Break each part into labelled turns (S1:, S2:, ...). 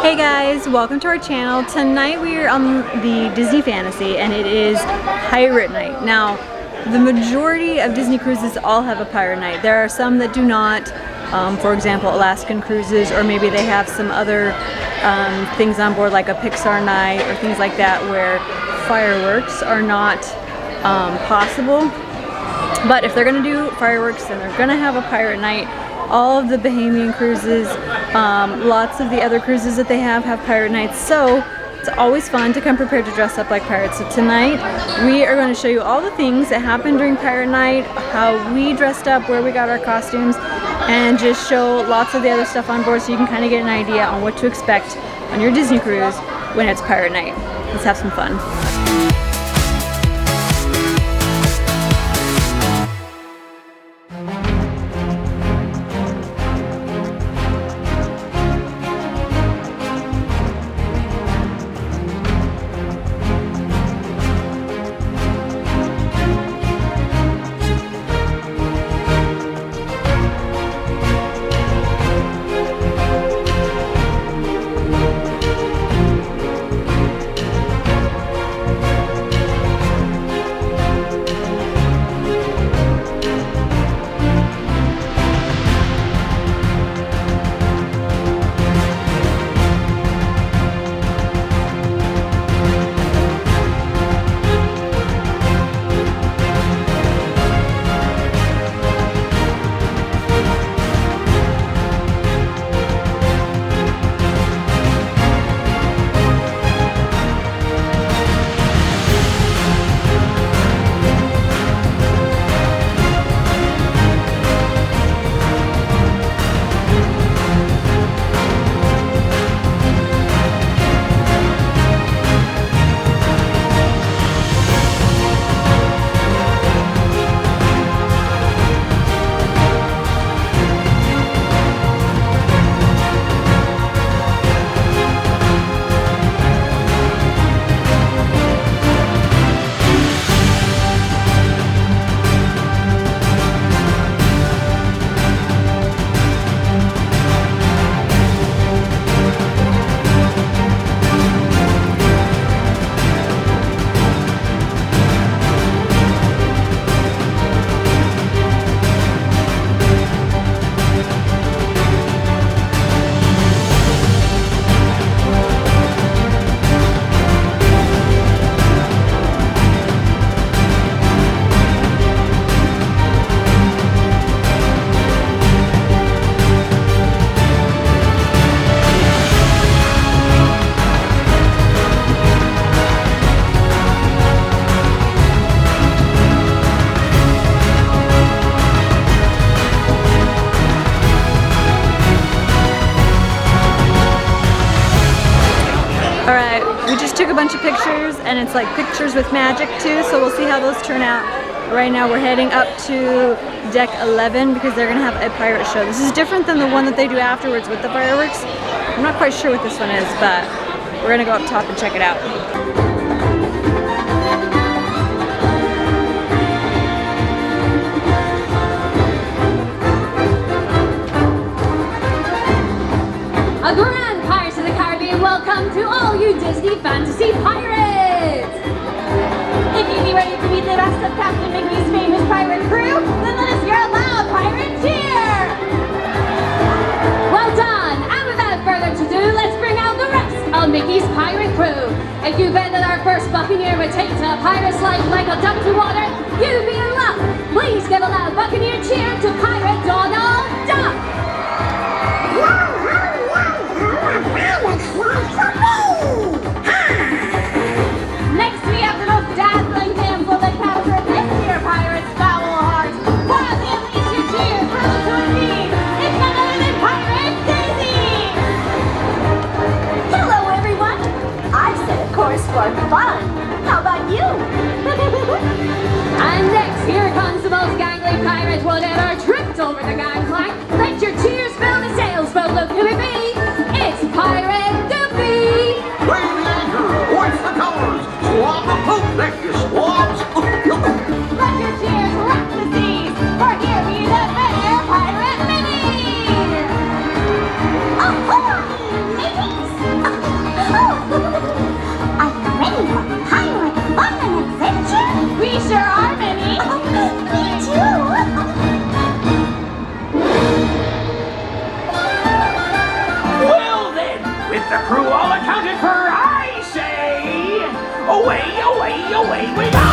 S1: Hey guys, welcome to our channel. Tonight we are on the Disney Fantasy and it is Pirate Night. Now, the majority of Disney cruises all have a Pirate Night. There are some that do not, for example Alaskan cruises, or maybe they have some other things on board like a Pixar night or things like that where fireworks are not possible. But if they're going to do fireworks, then they're going to have a Pirate Night. All of the Bahamian cruises, lots of the other cruises that they have Pirate Nights, so it's always fun to come prepared to dress up like pirates. So tonight we are going to show you all the things that happened during Pirate Night, how we dressed up, where we got our costumes, and just show lots of the other stuff on board so you can kind of get an idea on what to expect on your Disney cruise when it's Pirate Night. Let's have some fun. Alright, we just took a bunch of pictures, and it's like pictures with magic too, so we'll see how those turn out. Right now we're heading up to deck 11 because they're going to have a pirate show. This is different than the one that they do afterwards with the fireworks. I'm not quite sure what this one is, but we're going to go up top and check it out.
S2: A grand Pirates of the Caribbean welcome to all you Disney Fantasy Pirates! If you be ready to meet the rest of Captain Mickey's famous pirate crew, then let us hear a loud pirate cheer! Well done! And without further ado, let's bring out the rest of Mickey's pirate crew. If you bet that our first Buccaneer would take to a pirate's life like a duck to water, you'd be in luck! Please give a loud Buccaneer cheer to Pirate Donald Duck! Next we have the most dazzling damsel that captured this year pirate's foul heart. Wildly unleash your cheers for the queen. It's none other than Pirate Daisy!
S3: Hello everyone! I've set a course for fun. How about you?
S2: And next, here comes the most gangly pirate we'll ever tripped over the gangplank. Let your cheers
S4: crew all accounted for, I say, away, away, away we go!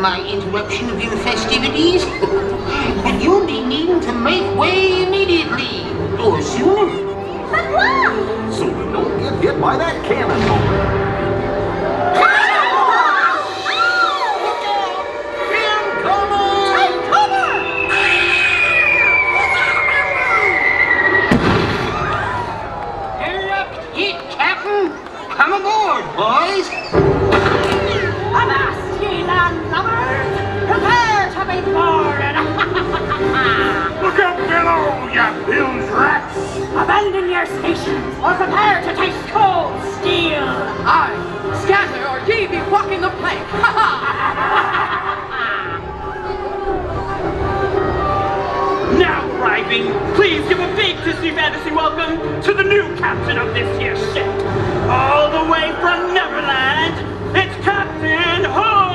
S5: My interruption of your festivities, but you'll be needing to make way immediately, or sooner.
S3: But why?
S6: So we don't get hit by that cannonball.
S5: Come aboard, boys!
S4: Avast, ye land lubbers! Prepare to be boarded! Look out below, you bilge rats! Abandon your stations, or prepare to taste cold steel! Aye, scatter, or ye be walking the plank! Now arriving, please give a big Disney Fantasy welcome to the new captain of this here ship! All the way from Neverland, it's Captain Hook!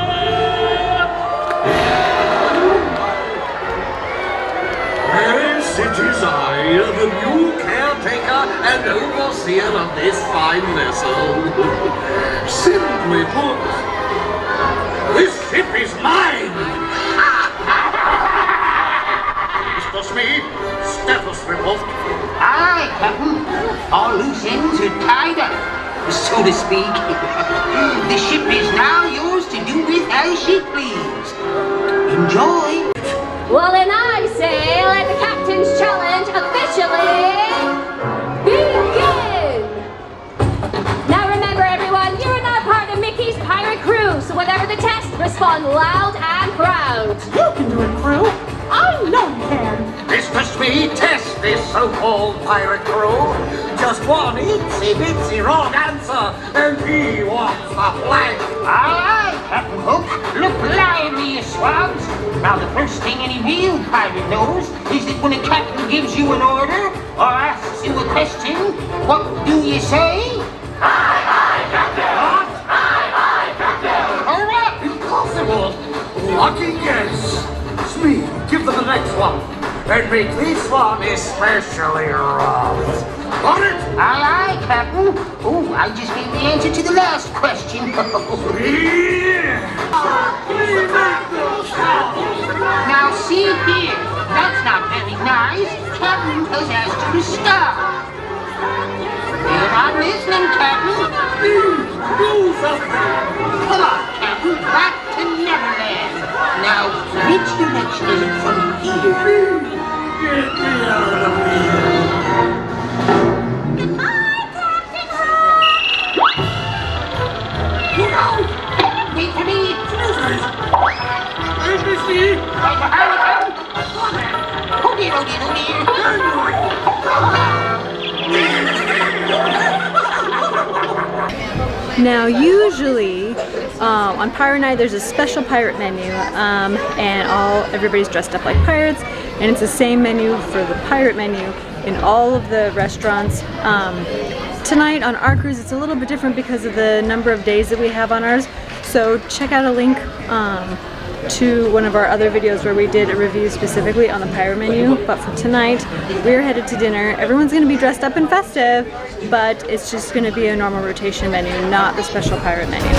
S6: Yes, it is I, the new caretaker and overseer of this fine vessel. Simply put, this ship is mine! Mr. Smee, status report.
S5: Aye, Captain. All loose ends are tied up, so to speak. The ship is now yours to do with as you please. Enjoy.
S2: Well, then I say, let the captain's challenge officially begin! Now remember, everyone, you're now part of Mickey's pirate crew, so whatever the test, respond loud and proud.
S4: You can do it, crew. I know you can.
S6: Mr. Smee, test this so-called pirate crew. Just one itsy-bitsy wrong answer, and he wants the flag.
S5: Aye, Captain Hook. Look lively, you swabs. Now, the first thing any real pirate knows is that when a captain gives you an order or asks you a question, what do you say?
S6: Aye, aye, Captain! What? Aye, aye, Captain!
S5: Correct!
S6: Impossible! Lucky guess! Smee, give them the next one, and make this one especially rough. Got it?
S5: Aye, aye, Captain. Oh, I just gave the answer to the last question. Now, see here. That's not very nice. Captain has asked you to stop. You're not listening, Captain.
S6: Do something!
S5: Come on, Captain. Back to Neverland. Now, which direction is it from here?
S6: Get me out of here!
S3: Goodbye, Captain Hook!
S6: Look out!
S5: Wait for me.
S6: Embassy!
S5: Right behind you, Captain. Oh dear, oh dear, oh dear.
S1: Now, usually on Pirate Night, there's a special pirate menu, and everybody's dressed up like pirates, and it's the same menu for the pirate menu in all of the restaurants. Tonight on our cruise, it's a little bit different because of the number of days that we have on ours. So check out a link to one of our other videos where we did a review specifically on the pirate menu. But for tonight, we're headed to dinner. Everyone's going to be dressed up and festive, but it's just going to be a normal rotation menu, not the special pirate menu.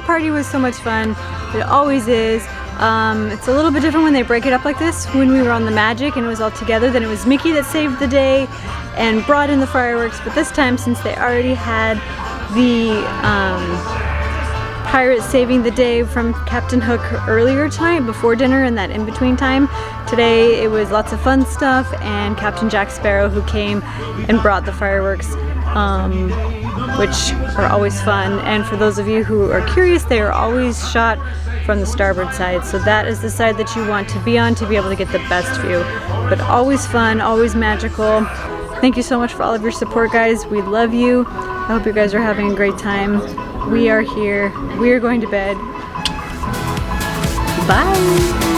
S1: fire party was so much fun. It always is. It's a little bit different when they break it up like this. When we were on the Magic and it was all together, then it was Mickey that saved the day and brought in the fireworks. But this time, since they already had the Pirates saving the day from Captain Hook earlier tonight before dinner and that in-between time, today it was lots of fun stuff and Captain Jack Sparrow who came and brought the fireworks, which are always fun. And for those of you who are curious, they are always shot from the starboard side, so that is the side that you want to be on to be able to get the best view. But always fun, always magical. Thank you so much for all of your support, guys. We love you. I hope you guys are having a great time. We are here. We are going to bed. Bye.